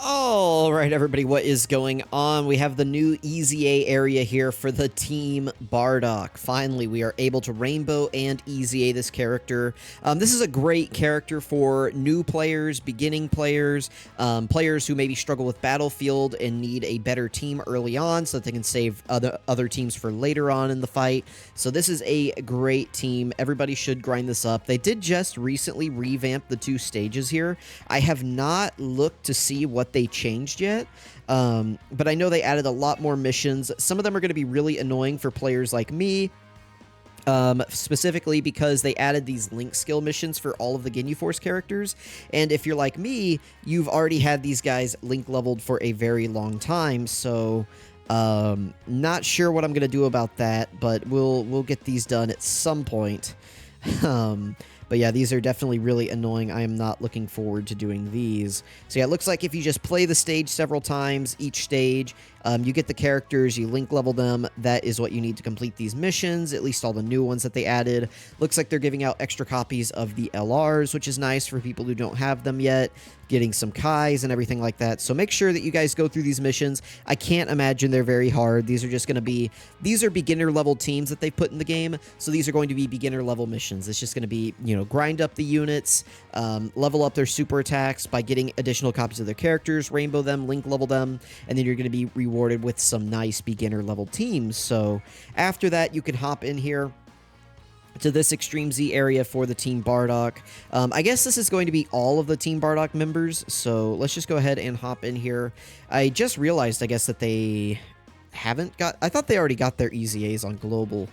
All right, everybody, what is going on? We have the new EZA area here for the Team Bardock. Finally, we are able to rainbow and EZA this character. This is a great character for new players, beginning players, players who maybe struggle with Battlefield and need a better team early on so that they can save other teams for later on in the fight. So this is a great team. Everybody should grind this up. They did just recently revamp the 2 stages here. I have not looked to see what they changed yet, but I know they added a lot more missions. Some of them are going to be really annoying for players like me, specifically because they added these link skill missions for all of the Ginyu Force characters, and if you're like me, you've already had these guys link leveled for a very long time, so not sure what I'm going to do about that, but we'll get these done at some point. But yeah, these are definitely really annoying. I am not looking forward to doing these. So yeah, it looks like if you just play the stage several times, each stage, you get the characters, you link level them. That is what you need to complete these missions, at least all the new ones that they added. Looks like they're giving out extra copies of the LRs, which is nice for people who don't have them yet, getting some Kais and everything like that. So make sure that you guys go through these missions. I can't imagine they're very hard. These are just going to be, these are beginner level teams that they put in the game. So these are going to be beginner level missions. It's just going to be, you know, grind up the units, level up their super attacks by getting additional copies of their characters, rainbow them, link level them, and then you're going to be rewarded with some nice beginner level teams. So after that, you can hop in here to this Extreme Z area for the Team Bardock. I guess this is going to be all of the Team Bardock members, so let's just go ahead and hop in here. I just realized, I guess, that they haven't got... I thought they already got their EZAs on Global.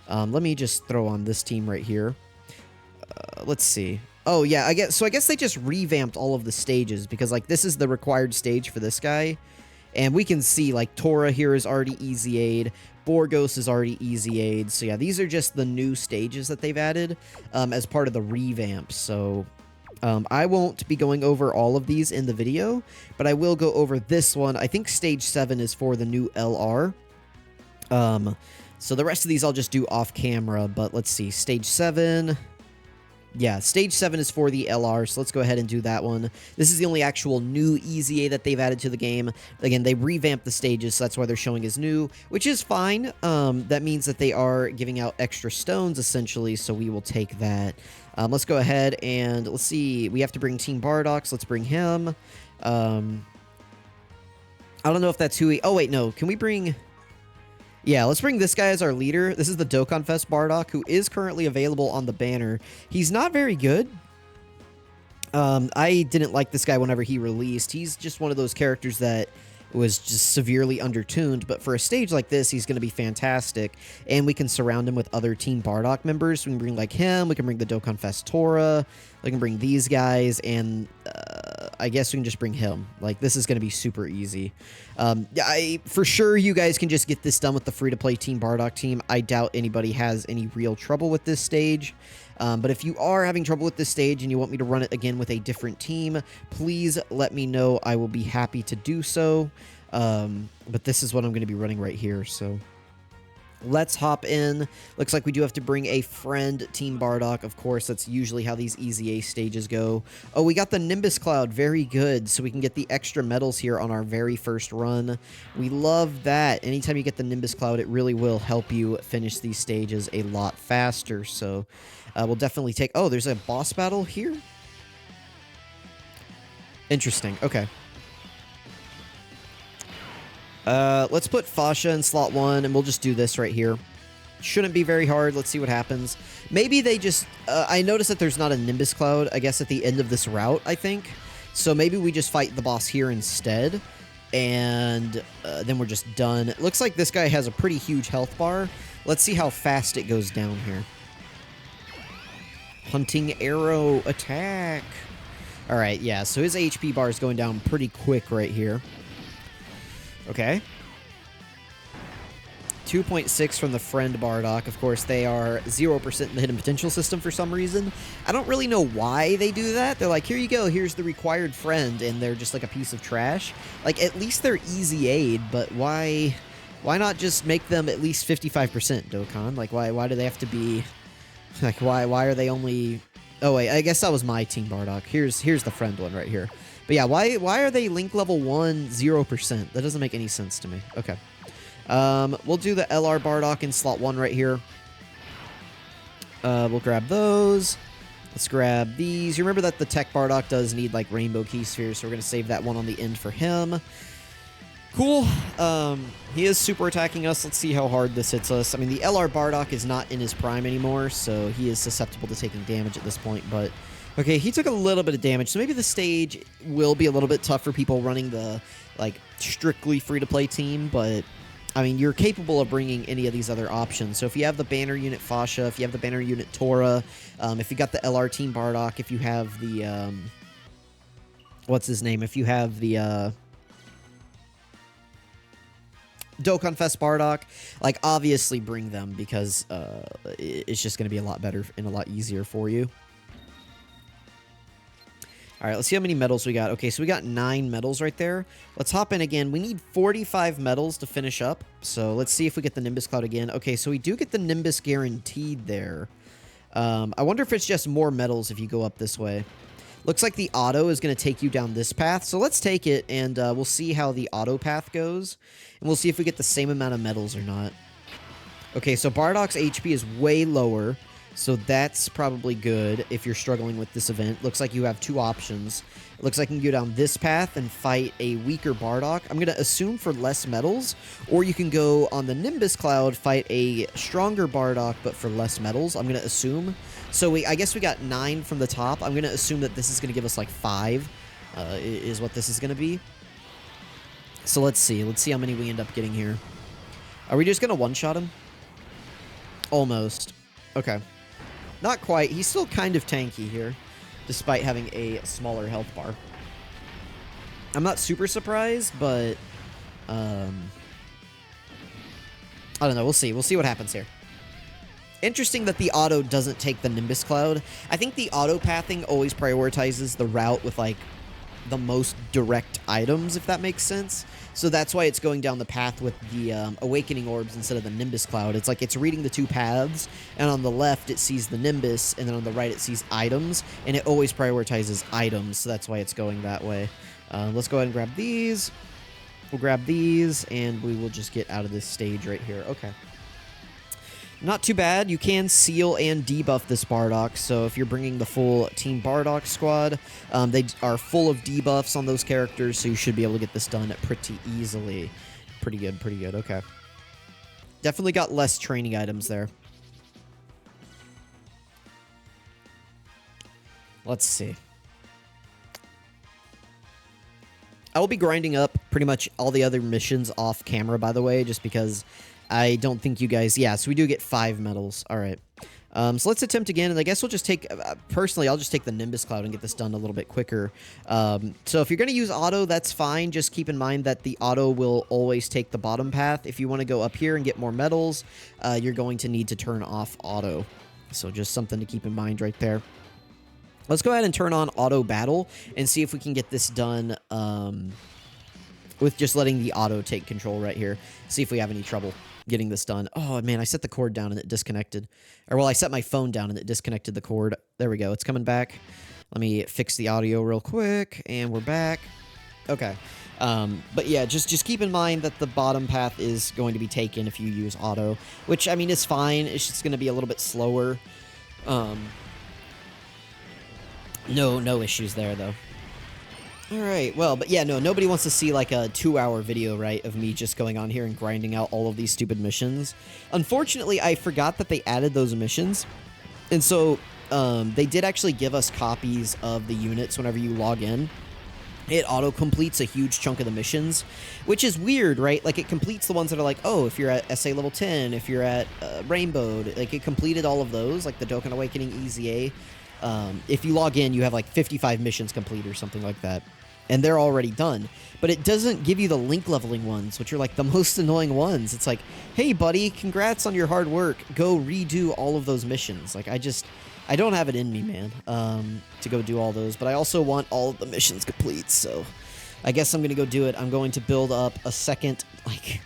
Let me just throw on this team right here. Let's see. Oh, yeah, I guess they just revamped all of the stages, because, like, this is the required stage for this guy. And we can see, like, Tora here is already EZA'd. Borgos is already EZA'd. So, yeah, these are just the new stages that they've added as part of the revamp. So, I won't be going over all of these in the video, but I will go over this one. I think Stage 7 is for the new LR. So, the rest of these I'll just do off camera. But let's see. Stage 7... Yeah, Stage 7 is for the LR, so let's go ahead and do that one. This is the only actual new EZA that they've added to the game. Again, they revamped the stages, so that's why they're showing as new, which is fine. That means that they are giving out extra stones, essentially, so we will take that. Let's go ahead and let's see. We have to bring Team Bardock, so let's bring him. I don't know if that's who he... Oh, wait, no. Can we bring... Yeah, let's bring this guy as our leader. This is the Dokkan Fest Bardock, who is currently available on the banner. He's not very good. I didn't like this guy whenever he released. He's just one of those characters that was just severely undertuned, but for a stage like this, he's going to be fantastic, and we can surround him with other Team Bardock members. We can bring, like, him, we can bring the Dokkan Fest Tora, we can bring these guys, and I guess we can just bring him. Like, this is going to be super easy. For sure, you guys can just get this done with the free-to-play Team Bardock team. I doubt anybody has any real trouble with this stage. But if you are having trouble with this stage and you want me to run it again with a different team, please let me know. I will be happy to do so. But this is what I'm going to be running right here, so... Let's hop in. Looks like we do have to bring a friend, Team Bardock. Of course, that's usually how these EZA stages go. Oh, we got the Nimbus Cloud. Very good. So we can get the extra medals here on our very first run. We love that. Anytime you get the Nimbus Cloud, it really will help you finish these stages a lot faster. So we'll definitely take... Oh, there's a boss battle here? Interesting. Okay. Let's put Fasha in slot 1, and we'll just do this right here. Shouldn't be very hard. Let's see what happens. Maybe they just... I noticed that there's not a Nimbus Cloud, I guess, at the end of this route, I think. So maybe we just fight the boss here instead, and then we're just done. It looks like this guy has a pretty huge health bar. Let's see how fast it goes down here. Hunting Arrow attack. Alright, yeah, so his HP bar is going down pretty quick right here. Okay. 2.6 from the friend Bardock. Of course, they are 0% in the hidden potential system for some reason. I don't really know why they do that. They're like, here you go, here's the required friend, and they're just like a piece of trash. Like, at least they're EZA'd, but why not just make them at least 55%, Dokkan? Like, why do they have to be... Like, why are they only... Oh, wait, I guess that was my Team Bardock. Here's the friend one right here. But yeah, why are they link level 1 0%? That doesn't make any sense to me. Okay. We'll do the LR Bardock in slot 1 right here. We'll grab those. Let's grab these. You remember that the Tech Bardock does need, like, Rainbow Key Spheres, so we're going to save that one on the end for him. Cool. He is super attacking us. Let's see how hard this hits us. I mean, the LR Bardock is not in his prime anymore, so he is susceptible to taking damage at this point, but... Okay, he took a little bit of damage, so maybe the stage will be a little bit tough for people running the, like, strictly free-to-play team, but, I mean, you're capable of bringing any of these other options. So if you have the banner unit Fasha, if you have the banner unit Tora, if you got the LR Team Bardock, if you have the, what's his name? If you have the, Dokkan Fest Bardock, like, obviously bring them because, it's just going to be a lot better and a lot easier for you. All right, let's see how many medals we got. Okay, so we got 9 medals right there. Let's hop in again. We need 45 medals to finish up. So let's see if we get the Nimbus Cloud again. Okay, so we do get the Nimbus guaranteed there. I wonder if it's just more medals if you go up this way. Looks like the auto is going to take you down this path. So let's take it, and we'll see how the auto path goes. And we'll see if we get the same amount of medals or not. Okay, so Bardock's HP is way lower. So that's probably good if you're struggling with this event. Looks like you have 2 options. It looks like you can go down this path and fight a weaker Bardock. I'm going to assume for less medals. Or you can go on the Nimbus Cloud, fight a stronger Bardock, but for less medals. I'm going to assume. So I guess we got 9 from the top. I'm going to assume that this is going to give us like 5 is what this is going to be. So let's see. Let's see how many we end up getting here. Are we just going to one-shot him? Almost. Okay. Not quite. He's still kind of tanky here, despite having a smaller health bar. I'm not super surprised, but I don't know. We'll see. We'll see what happens here. Interesting that the auto doesn't take the Nimbus Cloud. I think the auto pathing always prioritizes the route with, like, the most direct items, if that makes sense. So that's why it's going down the path with the Awakening Orbs instead of the Nimbus Cloud. It's like it's reading the 2 paths, and on the left it sees the Nimbus, and then on the right it sees items, and it always prioritizes items, so that's why it's going that way. Let's go ahead and grab these. We'll grab these, and we will just get out of this stage right here. Okay. Not too bad. You can seal and debuff this Bardock, so if you're bringing the full Team Bardock squad, they are full of debuffs on those characters, so you should be able to get this done pretty easily. Pretty good, pretty good. Okay. Definitely got less training items there. Let's see. I will be grinding up pretty much all the other missions off camera, by the way, just because I don't think you guys... Yeah, so we do get 5 medals. All right. So let's attempt again, and I guess we'll just take... personally, I'll just take the Nimbus Cloud and get this done a little bit quicker. So if you're going to use auto, that's fine. Just keep in mind that the auto will always take the bottom path. If you want to go up here and get more medals, you're going to need to turn off auto. So just something to keep in mind right there. Let's go ahead and turn on auto battle and see if we can get this done with just letting the auto take control right here. See if we have any trouble getting this done. Oh, man, I set the cord down and it disconnected. Or, well, I set my phone down and it disconnected the cord. There we go. It's coming back. Let me fix the audio real quick, and we're back. Okay. But yeah, just keep in mind that the bottom path is going to be taken if you use auto, which, I mean, is fine. It's just going to be a little bit slower. No issues there, though. Alright, well, but yeah, no, nobody wants to see like a 2-hour video, right, of me just going on here and grinding out all of these stupid missions. Unfortunately, I forgot that they added those missions, and so they did actually give us copies of the units whenever you log in. It auto-completes a huge chunk of the missions, which is weird, right? Like, it completes the ones that are like, oh, if you're at SA level 10, if you're at Rainbowed, like, it completed all of those, like the Dokkan Awakening EZA. If you log in, you have like 55 missions complete or something like that. And they're already done. But it doesn't give you the link leveling ones, which are like the most annoying ones. It's like, hey, buddy, congrats on your hard work. Go redo all of those missions. Like, I don't have it in me, man, to go do all those. But I also want all of the missions complete, so I guess I'm going to go do it. I'm going to build up a second, like,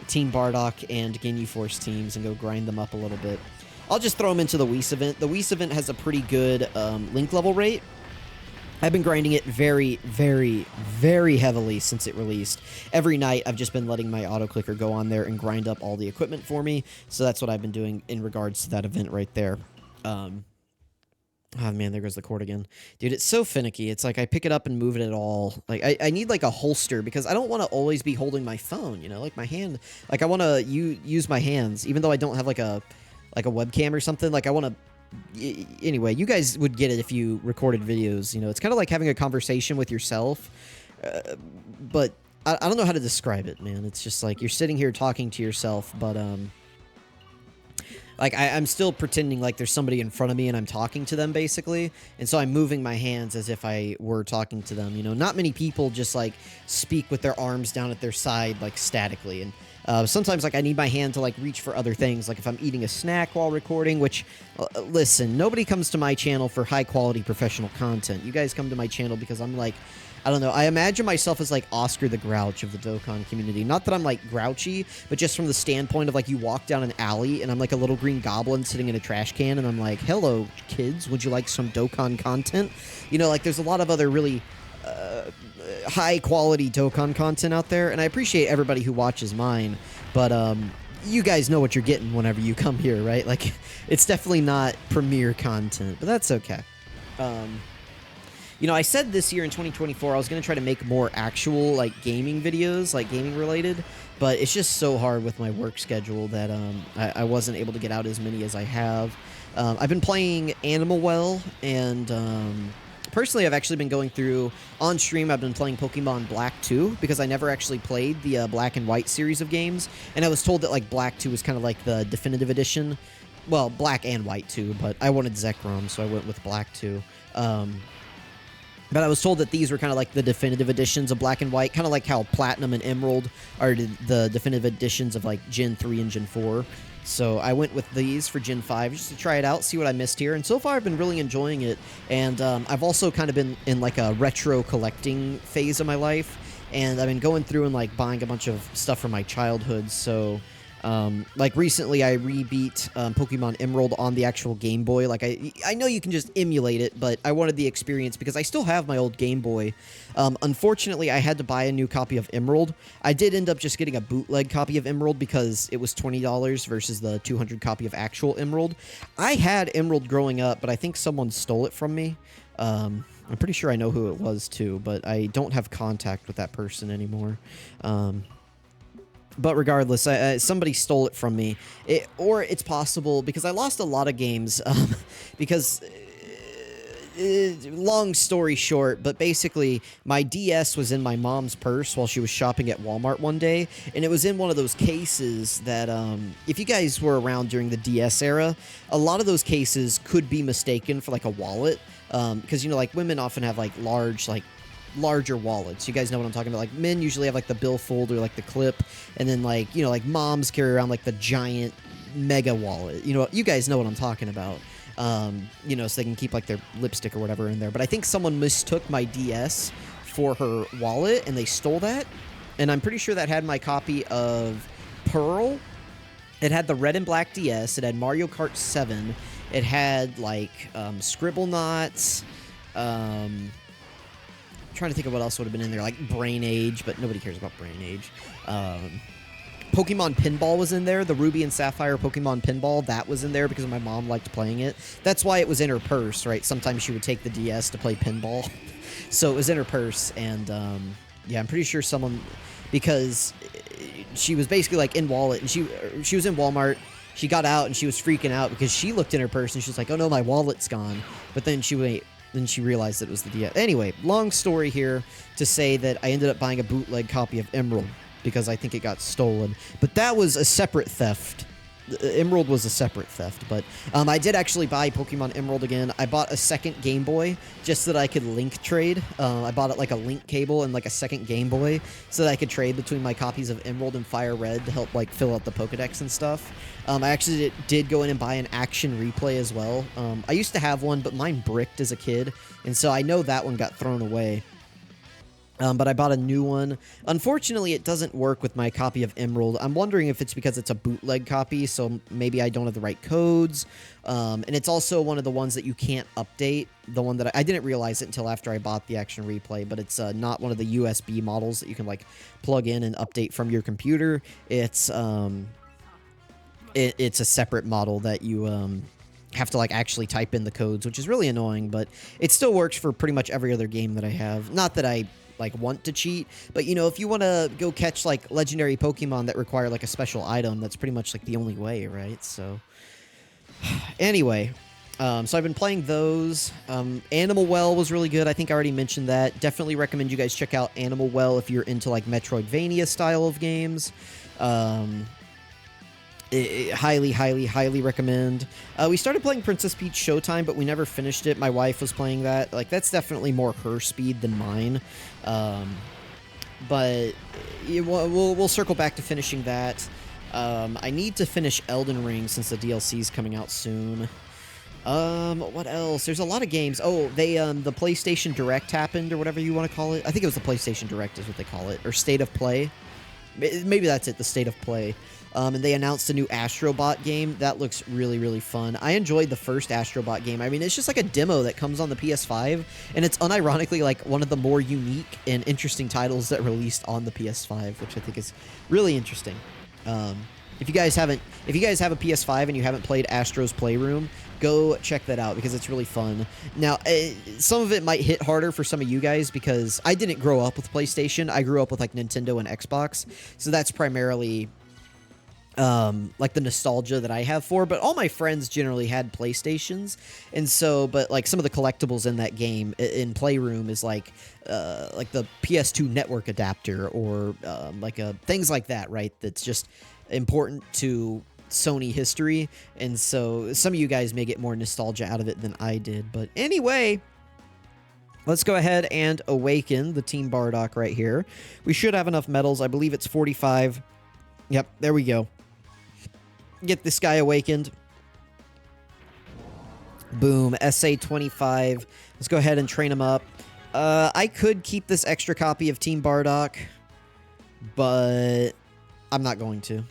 Team Bardock and Ginyu Force teams and go grind them up a little bit. I'll just throw them into the Whis event. The Whis event has a pretty good link level rate. I've been grinding it very, very, very heavily since it released. Every night, I've just been letting my auto-clicker go on there and grind up all the equipment for me. So that's what I've been doing in regards to that event right there. Oh, man, there goes the cord again. Dude, it's so finicky. It's like I pick it up and move it at all. Like, I need, like, a holster because I don't want to always be holding my phone, you know? Like, my hand... Like, I want to use my hands, even though I don't have, like a webcam or something. Like, I want to... Anyway, you guys would get it if you recorded videos, you know. It's kind of like having a conversation with yourself, but I don't know how to describe it, man. It's just like you're sitting here talking to yourself, but like I'm still pretending like there's somebody in front of me and I'm talking to them, basically, and so I'm moving my hands as if I were talking to them, you know. Not many people just like speak with their arms down at their side like statically, and sometimes, like, I need my hand to, like, reach for other things, like if I'm eating a snack while recording, which, listen, nobody comes to my channel for high-quality professional content. You guys come to my channel because I'm, like, I don't know, I imagine myself as, like, Oscar the Grouch of the Dokkan community. Not that I'm, like, grouchy, but just from the standpoint of, like, you walk down an alley, and I'm, like, a little green goblin sitting in a trash can, and I'm like, hello, kids, would you like some Dokkan content? You know, like, there's a lot of other really... high-quality Dokkan content out there, and I appreciate everybody who watches mine, but, you guys know what you're getting whenever you come here, right? Like, it's definitely not premiere content, but that's okay. You know, I said this year in 2024 I was going to try to make more actual, like, gaming videos, like, gaming-related, but it's just so hard with my work schedule that, I wasn't able to get out as many as I have. I've been playing Animal Well, and, personally, I've actually been going through, on stream, I've been playing Pokemon Black 2, because I never actually played the Black and White series of games, and I was told that, like, Black 2 was kind of like the definitive edition. Well, Black and White 2, but I wanted Zekrom, so I went with Black 2. But I was told that these were kind of like the definitive editions of Black and White, kind of like how Platinum and Emerald are the definitive editions of, like, Gen 3 and Gen 4. So I went with these for Gen 5 just to try it out, see what I missed here. And so far, I've been really enjoying it. And I've also kind of been in, like, a retro collecting phase of my life. And I've been going through and, like, buying a bunch of stuff from my childhood. So, like, recently I re-beat Pokemon Emerald on the actual Game Boy. Like, I know you can just emulate it, but I wanted the experience because I still have my old Game Boy. Unfortunately, I had to buy a new copy of Emerald. I did end up just getting a bootleg copy of Emerald because it was $20 versus the 200 copy of actual Emerald. I had Emerald growing up, but I think someone stole it from me. I'm pretty sure I know who it was, too, but I don't have contact with that person anymore. But regardless, somebody stole it from me. Or it's possible, because I lost a lot of games, because... long story short, but basically, my DS was in my mom's purse while she was shopping at Walmart one day, and it was in one of those cases that, if you guys were around during the DS era, a lot of those cases could be mistaken for, like, a wallet, because, you know, like, women often have, like, larger wallets. You guys know what I'm talking about. Like, men usually have, like, the billfold or, like, the clip, and then, like, you know, like, moms carry around, like, the giant mega wallet. You know, you guys know what I'm talking about. You know, so they can keep, like, their lipstick or whatever in there. But I think someone mistook my DS for her wallet, and they stole that. And I'm pretty sure that had my copy of Pearl. It had the red and black DS. It had Mario Kart 7. It had, like, Scribble Knots. Trying to think of what else would have been in there, like Brain Age, but nobody cares about Brain Age. Pokemon Pinball was in there. The Ruby and Sapphire Pokemon Pinball, that was in there because my mom liked playing it. That's why it was in her purse, right? Sometimes she would take the DS to play pinball. So it was in her purse, and yeah, I'm pretty sure someone... Because she was basically, like, in wallet, and she was in Walmart. She got out, and she was freaking out because she looked in her purse, and she was like, oh no, my wallet's gone. But then she realized that it was the DS. Anyway, long story here to say that I ended up buying a bootleg copy of Emerald because I think it got stolen. But that was a separate theft. Emerald was a separate theft, but I did actually buy Pokemon Emerald again. I bought a second Game Boy just so that I could link trade. I bought it like a link cable and like a second Game Boy so that I could trade between my copies of Emerald and Fire Red to help like fill out the Pokedex and stuff. I actually did go in and buy an Action Replay as well. I used to have one, but mine bricked as a kid, and so I know that one got thrown away. But I bought a new one. Unfortunately, it doesn't work with my copy of Emerald. I'm wondering if it's because it's a bootleg copy, so maybe I don't have the right codes. And it's also one of the ones that you can't update. The one that I didn't realize it until after I bought the Action Replay, but it's not one of the USB models that you can like plug in and update from your computer. It's it's a separate model that you have to like actually type in the codes, which is really annoying, but it still works for pretty much every other game that I have. Not that I like want to cheat, but you know, if you want to go catch like legendary Pokemon that require like a special item, that's pretty much like the only way, right? So anyway, so I've been playing those. Animal Well was really good. I think I already mentioned that. Definitely recommend you guys check out Animal Well if you're into like Metroidvania style of games. Highly recommend. We started playing Princess Peach Showtime, but we never finished it. My wife was playing that. Like, that's definitely more her speed than mine. But we'll circle back to finishing that. I need to finish Elden Ring since the DLC is coming out soon. What else? There's a lot of games. Oh, the PlayStation Direct happened, or whatever you want to call it. I think it was the PlayStation Direct is what they call it, or State of Play. Maybe that's it, the State of Play. And they announced a new Astrobot game. That looks really fun. I enjoyed the first Astrobot game. I mean, it's just like a demo that comes on the PS5, and it's unironically like one of the more unique and interesting titles that released on the PS5, which I think is really interesting. If you guys have a PS5 and you haven't played Astro's Playroom, go check that out because it's really fun. Now, some of it might hit harder for some of you guys because I didn't grow up with PlayStation. I grew up with like Nintendo and Xbox, so that's primarily like the nostalgia that I have for, but all my friends generally had PlayStations, and so, but like some of the collectibles in that game in Playroom is like the PS2 network adapter or like things like that, right? That's just important to Sony history, and so some of you guys may get more nostalgia out of it than I did. But anyway, let's go ahead and awaken the Team Bardock right here. We should have enough medals. I believe it's 45. Yep, there we go. Get this guy awakened. Boom, SA 25. Let's go ahead and train him up. I could keep this extra copy of Team Bardock, but I'm not going to.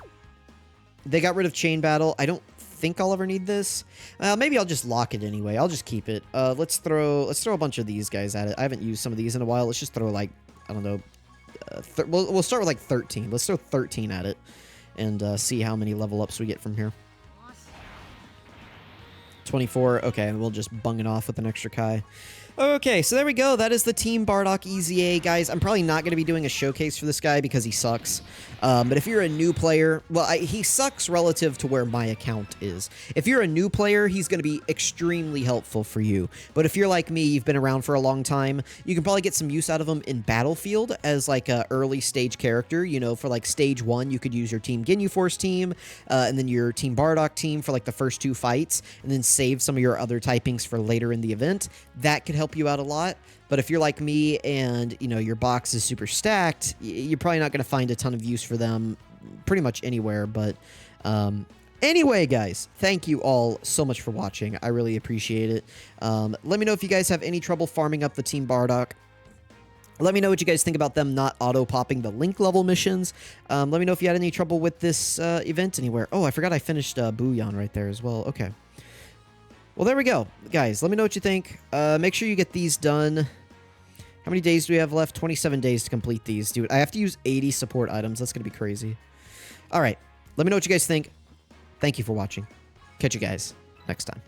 They got rid of Chain Battle. I don't think I'll ever need this. Maybe I'll just lock it anyway. I'll just keep it. Let's throw a bunch of these guys at it. I haven't used some of these in a while. Let's just throw like, I don't know. We'll start with like 13. Let's throw 13 at it and see how many level ups we get from here. 24. Okay, we'll just bung it off with an extra Kai. Okay, so there we go. That is the Team Bardock EZA, guys. I'm probably not going to be doing a showcase for this guy because he sucks. But if you're a new player, well, he sucks relative to where my account is. If you're a new player, he's going to be extremely helpful for you. But if you're like me, you've been around for a long time, you can probably get some use out of him in Battlefield as like a early stage character. You know, for like stage 1, you could use your Team Ginyu Force team, and then your Team Bardock team for like the first 2 fights, and then save some of your other typings for later in the event. That could help you out a lot. But if you're like me and, you know, your box is super stacked, you're probably not going to find a ton of use for them pretty much anywhere. But anyway, guys, thank you all so much for watching. I really appreciate it. Let me know if you guys have any trouble farming up the Team Bardock. Let me know what you guys think about them not auto-popping the link level missions. Let me know if you had any trouble with this event anywhere. Oh, I forgot I finished Booyan right there as well. Okay. Well, there we go. Guys, let me know what you think. Make sure you get these done. How many days do we have left? 27 days to complete these. Dude, I have to use 80 support items. That's going to be crazy. All right. Let me know what you guys think. Thank you for watching. Catch you guys next time.